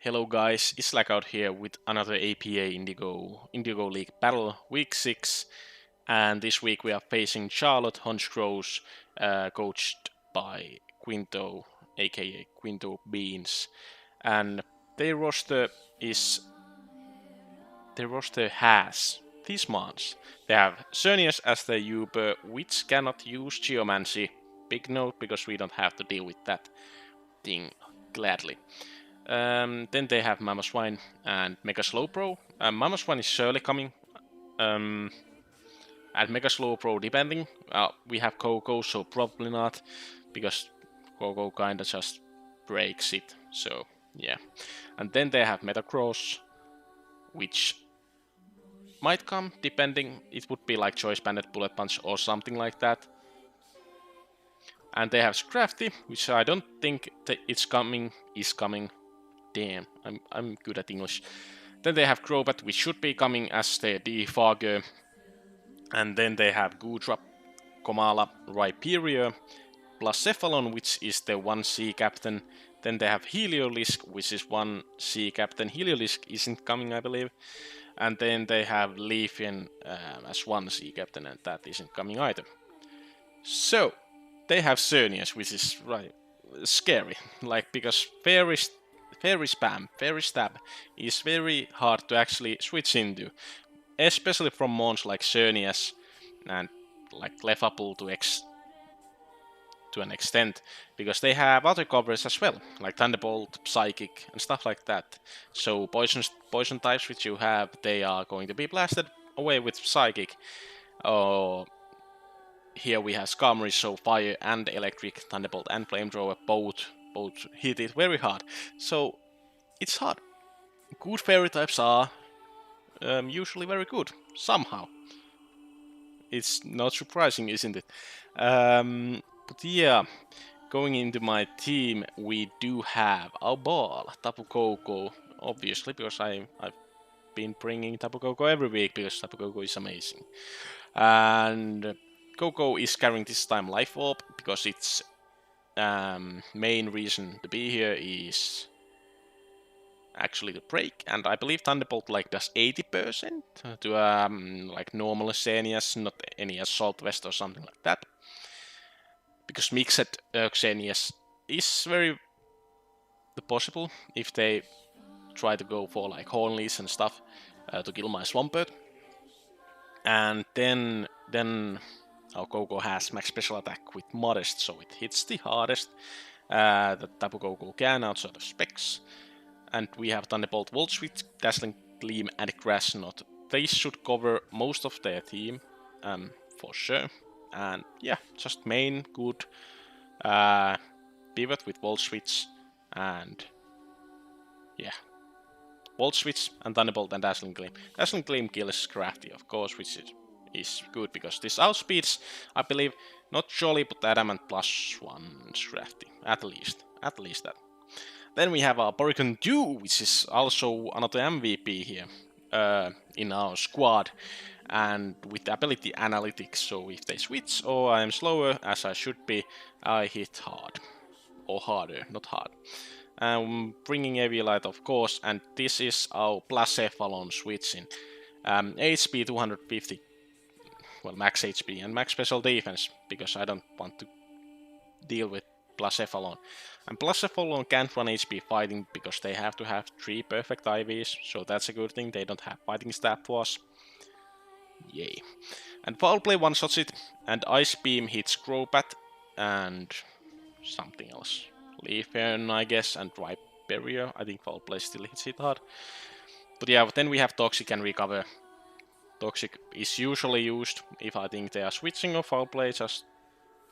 Hello guys, it's SlackOut here with another APA Indigo League battle, week 6, and this week we are facing Charlotte Honchkrows, coached by Quinto, aka Quinto Beans, and their roster is their roster has these mons. They have Cernius as their Uber, which cannot use Geomancy. Big note because we don't have to deal with that thing gladly. Then they have Mama Swine and Mega Slowbro. Mama Swine is surely coming. And Mega Slowbro depending. We have Coco, so probably not. Because Coco kinda just breaks it. So, yeah. And then they have Metacross, which might come, depending. It would be like Choice Banded Bullet Punch or something like that. And they have Scrafty, which I don't think is coming. Damn, I'm good at English. Then they have Crobat, which should be coming as their defogger. And then they have Goodra, Komala, Rhyperior, plus Cephalon, which is the 1C captain. Then they have Heliolisk, which is 1C captain. Heliolisk isn't coming, I believe. And then they have Leafeon as 1C captain, and that isn't coming either. So, they have Cernius, which is scary. Because Fairy Stab is very hard to actually switch into. Especially from mons like Cernius and like Clefable to an extent, because they have other covers as well, like Thunderbolt, Psychic, and stuff like that. So poison types which you have, they are going to be blasted away with Psychic. Here we have Skarmory, so Fire and Electric, Thunderbolt and Flamethrower both hit it very hard. So it's hard. Good fairy types are usually very good, somehow. It's not surprising, isn't it? But yeah, going into my team, we do have our ball, Tapu Koko, obviously, because I've been bringing Tapu Koko every week, because Tapu Koko is amazing. And Koko is carrying this time Life Orb, because its main reason to be here is actually to break, and I believe Thunderbolt does 80% to like normal Xenias, not any Assault Vest or something like that. Because mixed Xenias is very possible if they try to go for like Hornleys and stuff to kill my Swampert. And then our Koko has max special attack with Modest, so it hits the hardest that Tapu Koko can outside of specs. And we have Thunderbolt, Volt Switch, Dazzling Gleam, and Grass Knot. They should cover most of their team, for sure. And yeah, just main good pivot with Volt Switch, and yeah, Volt Switch and Thunderbolt and Dazzling Gleam. Dazzling Gleam kills Crafty, of course, which is good because this outspeeds, I believe, not Jolly but Adamant +1 Crafty, at least that. Then we have our Porygon 2, which is also another MVP here in our squad, and with the ability Analytics, so if they switch or I'm slower, as I should be, I hit hard. Or harder, not hard. Bringing Eviolite, of course, and this is our Blacephalon switching. HP 250, well, max HP and max special defense, because I don't want to deal with Blacephalon. And Blacephalon can't run HP fighting because they have to have 3 perfect IVs, so that's a good thing. They don't have fighting stab was. Yay. And Foul Play one-shots it, and Ice Beam hits Crobat, and something else. Leafeon, I guess, and Rhyperior. I think Foul Play still hits it hard. But yeah, then we have Toxic and Recover. Toxic is usually used if I think they are switching or Foul Play, just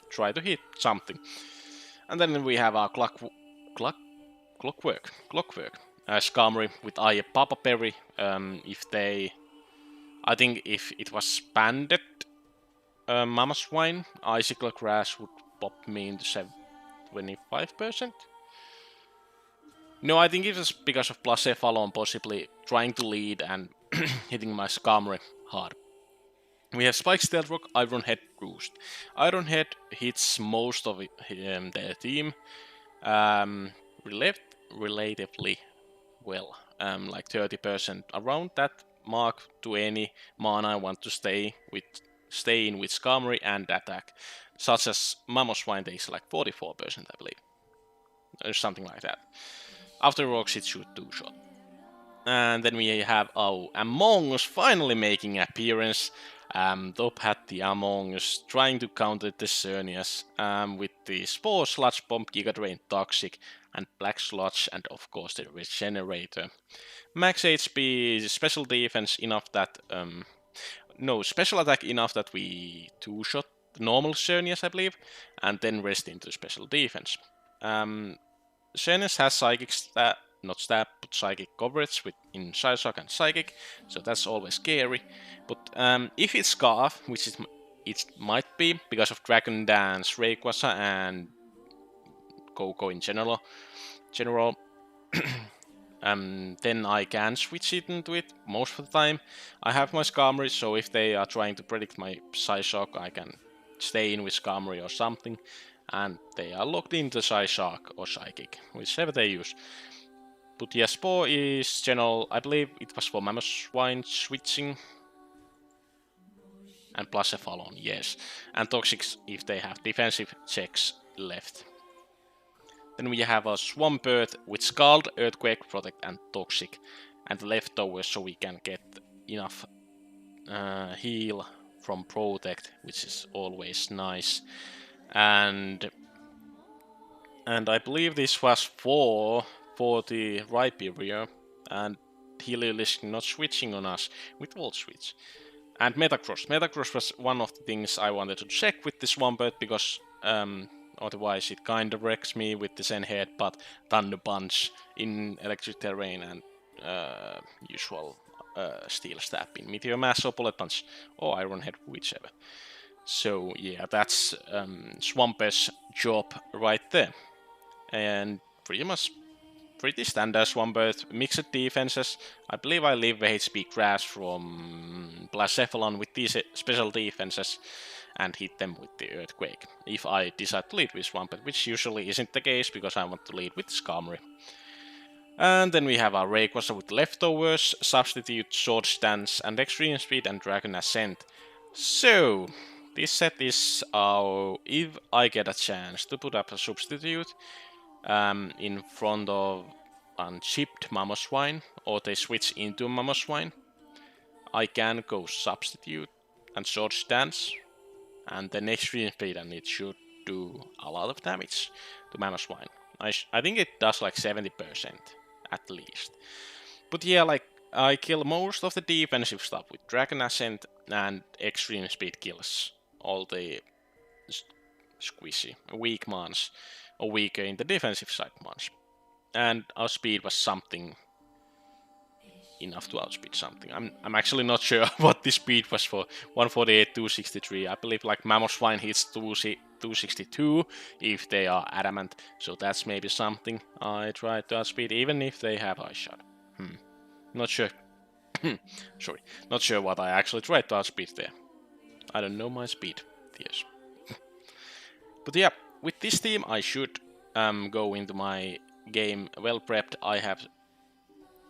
try to hit something. And then we have our Clockwork. Skarmory with Papa Berry. I think if it was banded Mama Swine, Icicle Grass would pop me into 25%. No, I think it was because of Blacephalon possibly trying to lead and hitting my Skarmory hard. We have Spike Stealth Rock, Iron Head Roost. Iron Head hits most of their team relatively well, like 30% around that mark to any mana I want to stay in with Skarmory and attack, such as Mamoswine takes like 44%, I believe, or something like that. After rocks it shoot 2-shot. And then we have our Among Us finally making appearance. Top hat the Among Us trying to counter the Xerneas with the Spore, Sludge Bomb, Giga Drain, Toxic, and Black Sludge, and of course the Regenerator. Max HP, special defense enough that no, special attack enough that we 2-shot the normal Xerneas, I believe, and then rest into special defense. Xerneas has Psychic not stab, but Psychic coverage in Psyshock and Psychic, so that's always scary. But if it's Scarf, which it might be because of Dragon Dance, Rayquaza, and Coco in general, then I can switch it into it most of the time. I have my Skarmory, so if they are trying to predict my Psyshock, I can stay in with Skarmory or something, and they are locked into Psyshock or Psychic, whichever they use. But yeah, Spore is general, I believe it was for Mamoswine switching. And plus a Fallon, yes. And Toxic if they have defensive checks left. Then we have a Swampert with Scald, Earthquake, Protect and Toxic. And leftovers so we can get enough heal from Protect, which is always nice. And I believe this was for the Rhyperior, and Healer is not switching on us with Volt Switch. And Metacross. Metacross was one of the things I wanted to check with this Swampert, because otherwise it kinda wrecks me with the Zen Headbutt, Thunder Punch in Electric Terrain, and usual Steel Stab in Meteor Mass or Bullet Punch, or Iron Head, whichever. So yeah, that's Swampert's job right there. And pretty standard Swampert, mixed defenses. I believe I leave the HP Grass from Blacephalon with these special defenses and hit them with the Earthquake, if I decide to lead with Swampert, which usually isn't the case because I want to lead with Skarmory. And then we have our Rayquaza with leftovers, Substitute, Sword Stance, and Extreme Speed and Dragon Ascent. So, this set is our, if I get a chance to put up a Substitute, in front of unchipped Mamoswine, or they switch into Mamoswine, I can go Substitute and Sword Stance, and then Extreme Speed, and it should do a lot of damage to Mamoswine. I think it does like 70% at least. But yeah, like I kill most of the defensive stuff with Dragon Ascent, and Extreme Speed kills all the squishy, weak mons, or weaker in the defensive side mons. And our speed was something enough to outspeed something. I'm actually not sure what the speed was for 148, 263. I believe like Mamoswine hits 262 if they are adamant, so that's maybe something I try to outspeed even if they have Ice Shot. Not sure. Sorry, not sure what I actually tried to outspeed there. I don't know my speed. Yes. But yeah, with this team I should go into my game well prepped. I have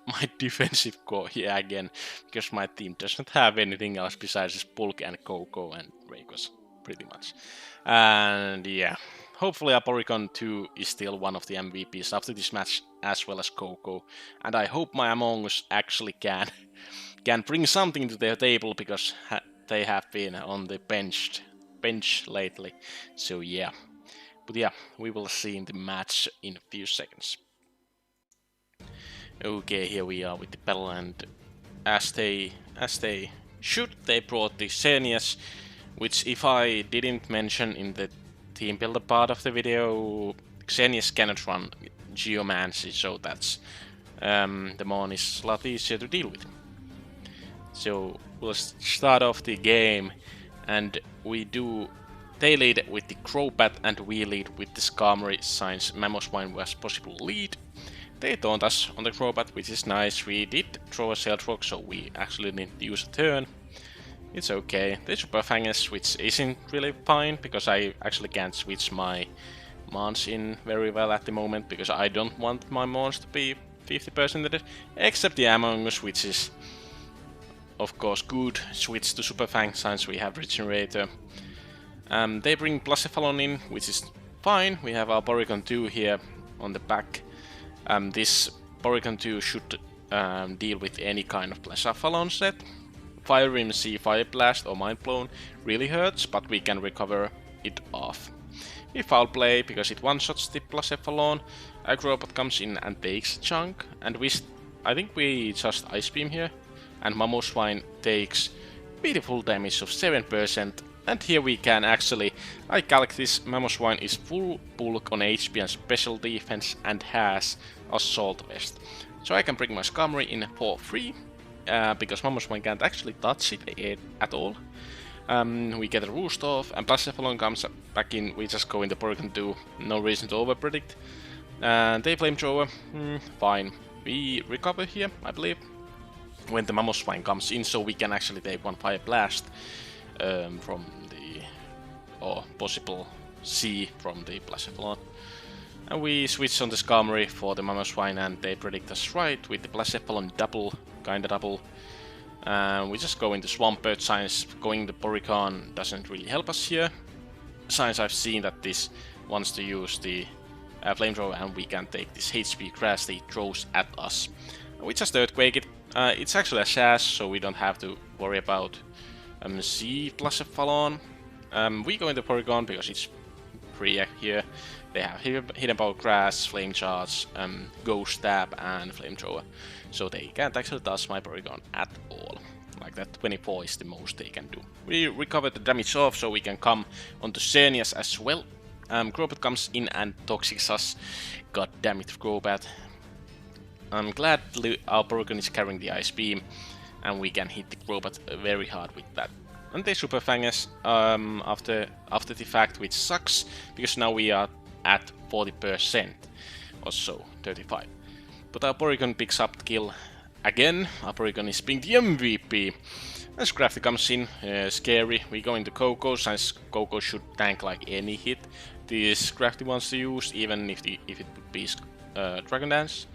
my defensive core here again, because my team doesn't have anything else besides Bulk and Coco and Rayquaza, pretty much. And yeah, hopefully Aporicon 2 is still one of the MVPs after this match, as well as Coco. And I hope my Among Us actually can bring something to their table, because they have been on the bench lately. So yeah. But yeah, we will see in the match in a few seconds. Okay, here we are with the battle, and as they should, they brought the Xerneas, which if I didn't mention in the team builder part of the video, Xerneas cannot run Geomancy, so that's the Mon is a lot easier to deal with. So we'll start off the game, and they lead with the Crobat and we lead with the Skarmory, since Mamoswine was possible lead. They taunt us on the Crobat, which is nice. We did throw a Shelled Rock, so we actually didn't use a turn. It's okay. The Super Fang switch isn't really fine, because I actually can't switch my mons in very well at the moment, because I don't want my mons to be 50%, except the Among Us, which is of course good. Switch to Super Fang since we have Regenerator. They bring Blacephalon in, which is fine. We have our Porygon 2 here on the back. This Porygon 2 should deal with any kind of Blacephalon set. Fire Rim, C, Fire Blast or Mind Blown really hurts, but we can recover it off. We foul play because it one-shots the Blacephalon. Agrobot comes in and takes a chunk, and I think we just Ice Beam here. And Mamoswine takes beautiful damage of 7%. And here we can actually, I calc this Mamoswine is full bulk on HP and special defense and has Assault Vest. So I can bring my Skarmory in for free, because Mamoswine can't actually touch it at all. We get a Roost off, and Blacephalon comes back in, we just go into Porygon 2, no reason to overpredict. And they Flamethrower, fine. We recover here, I believe, when the Mamoswine comes in, so we can actually take one Fire Blast from the, or possible C from the Blacephalon. And we switch on the Skarmory for the Mamoswine, and they predict us right with the Blacephalon double, kinda double. We just go into Swampert since going to Porygon doesn't really help us here. Since I've seen that this wants to use the Flamethrower and we can take this HP Grass that it throws at us. We just Earthquake it. It's actually a Sash, so we don't have to worry about C Blacephalon. We go into Porygon because it's free here. They have Hidden Power Grass, Flame Charge, Ghost Stab and Flamethrower. So they can't actually touch my Porygon at all. Like that, 24 is the most they can do. We recover the damage off so we can come onto Xerneas as well. Crobat comes in and Toxics us. God damn it, Crobat. I'm glad our Porygon is carrying the Ice Beam and we can hit the Crobat very hard with that. And they Super Fang us after the fact, which sucks, because now we are at 40% or so, 35. But our Porygon picks up the kill again. Our Porygon is being the MVP. And Scrafty comes in, scary. We go into Coco, since Coco should tank like any hit this Scrafty wants to use, even if it would be Dragon Dance.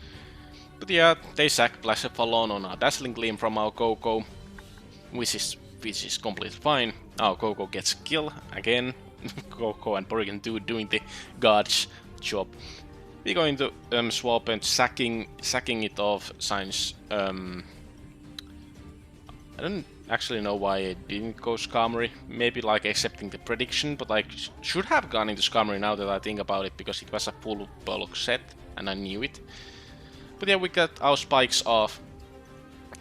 But yeah, they sack Blacephalon on our Dazzling Gleam from our Coco, which is completely fine. Our Coco gets kill again. Coco and Porygon 2 doing the God's job. We go into Swap and sacking it off since I don't actually know why I didn't go Skarmory. Maybe like accepting the prediction, but I should have gone into Skarmory now that I think about it, because it was a full bulk set and I knew it. But yeah, we got our spikes off.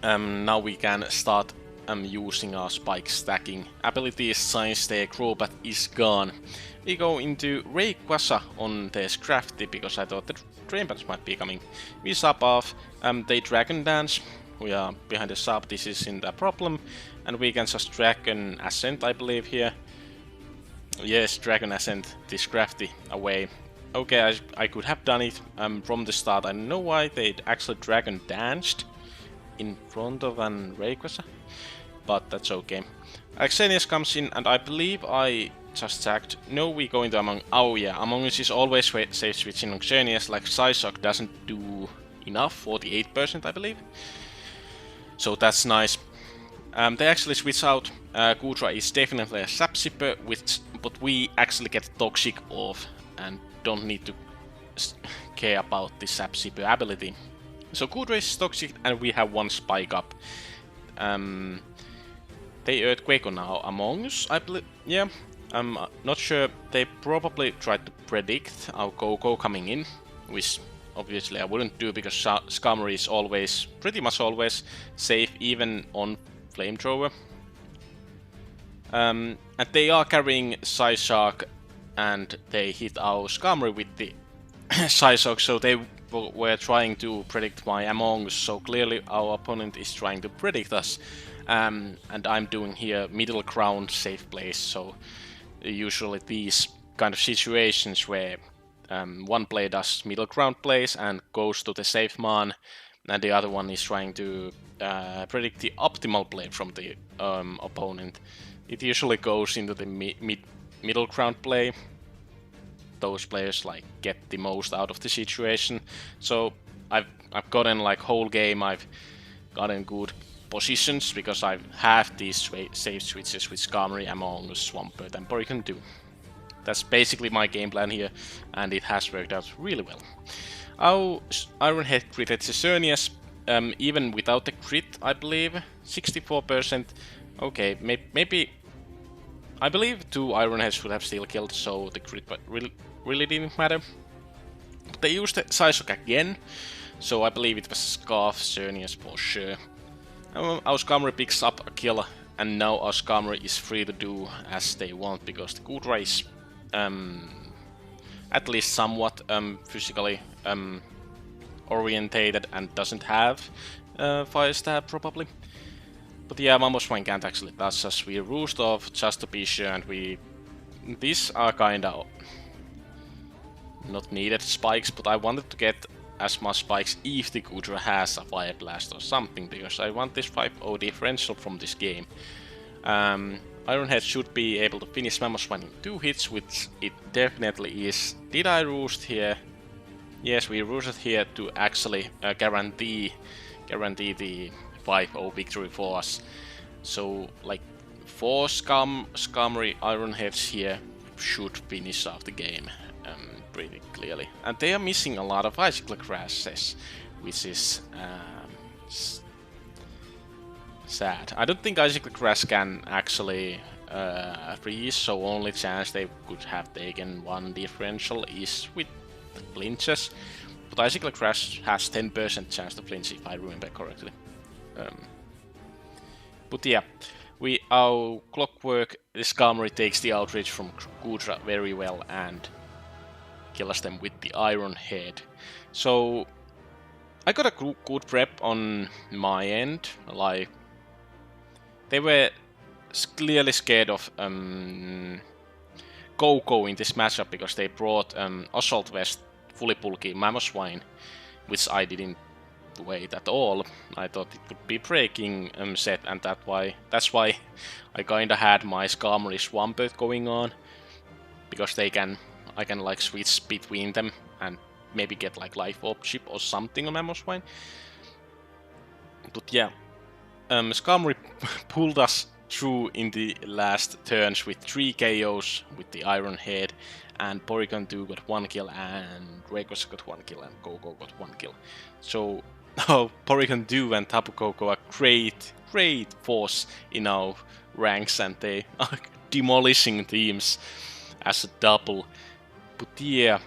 Now we can start using our spike stacking abilities since the Crobat is gone. We go into Rayquaza on the Scrafty because I thought the Drain Punch might be coming. We sub off, they Dragon Dance. We are behind the sub, this isn't a problem. And we can just Dragon Ascent, I believe, here. Yes, Dragon Ascent the Scrafty away. Okay, I could have done it from the start. I don't know why they actually Dragon Danced in front of an Rayquaza, but that's okay. Xerneas comes in, and I believe I just sacked. No, we go into Among. Oh yeah, Among Us is always safe switching on Xerneas, like Psyshock doesn't do enough, 48% I believe. So that's nice. They actually switch out. Goodra is definitely a Sap Sipper, but we actually get Toxic off and don't need to care about the Sap Sipper ability. So Goodra is Toxic and we have one Spike up. They Earthquake on now Among Us, I believe. Yeah, I'm not sure. They probably tried to predict our Coco coming in, which obviously I wouldn't do because Skarmory is always, pretty much always, safe even on Flamethrower. And they are carrying Psyshock and they hit our Skarmory with the Psyshock, so they were trying to predict my Among Us, so clearly our opponent is trying to predict us. And I'm doing here middle ground safe place, so usually these kind of situations where one player does middle ground plays and goes to the safe man, and the other one is trying to predict the optimal play from the opponent. It usually goes into the middle ground play. Those players like get the most out of the situation. So I've gotten like whole game. I've gotten good positions because I have these save switches with Skarmory, Among Us, Swampert, and Porygon 2. That's basically my game plan here, and it has worked out really well. Our Iron Head critted Xerneas, even without the crit, I believe, 64%. Okay, maybe I believe 2 Iron Heads would have still killed, so the crit really didn't matter. They used the Psyshock again, so I believe it was Scarf Xerneas for sure. Our Skarmory picks up a kill, and now our Skarmory is free to do as they want, because the Goodra is at least somewhat physically orientated and doesn't have Fire Stab probably. But yeah, Mamoswine can't actually touch us. We roost off just to be sure, and these are kinda not needed spikes, but I wanted to get as much spikes if the Goodra has a Fire Blast or something, because I want this 5-0 differential from this game. Ironhead should be able to finish Mamoswine in 2 hits, which it definitely is. Did I roost here? Yes, we roosted here to actually guarantee the 5-0 victory for us. So, like, 4 Skarmory Ironheads here should finish off the game pretty clearly. And they are missing a lot of Icicle Crashes, which is sad. I don't think Icicle Crash can actually freeze, so only chance they could have taken 1 differential is with flinches. But Icicle Crash has 10% chance to flinch if I remember correctly. But yeah, our Clockwork, the Skarmory takes the outrage from Goodra very well and kills them with the Iron Head. So I got a good prep on my end. Like, they were clearly scared of Coco in this matchup because they brought Assault Vest fully bulky Mamoswine, which I didn't wait at all. I thought it would be breaking set, and that's why I kinda had my Skarmory Swampert going on, because I can like switch between them and maybe get like Life Orb chip or something on Mamoswine. But yeah, Skarmory pulled us through in the last turns with 3 KOs with the Iron Head, and Porygon 2 got 1 kill, and Rayquaza got 1 kill, and Coco got 1 kill. So Porygon 2 and Tapu Koko are great force in our ranks, and they are demolishing teams as a double. But yeah,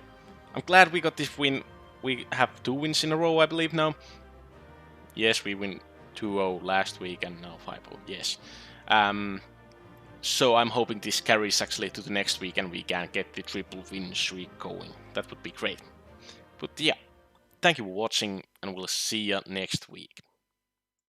I'm glad we got this win. We have 2 wins in a row, I believe now. Yes, we win 2-0 last week and now 5-0, yes. So I'm hoping this carries actually to the next week and we can get the triple win streak going. That would be great. But yeah, thank you for watching and we'll see you next week.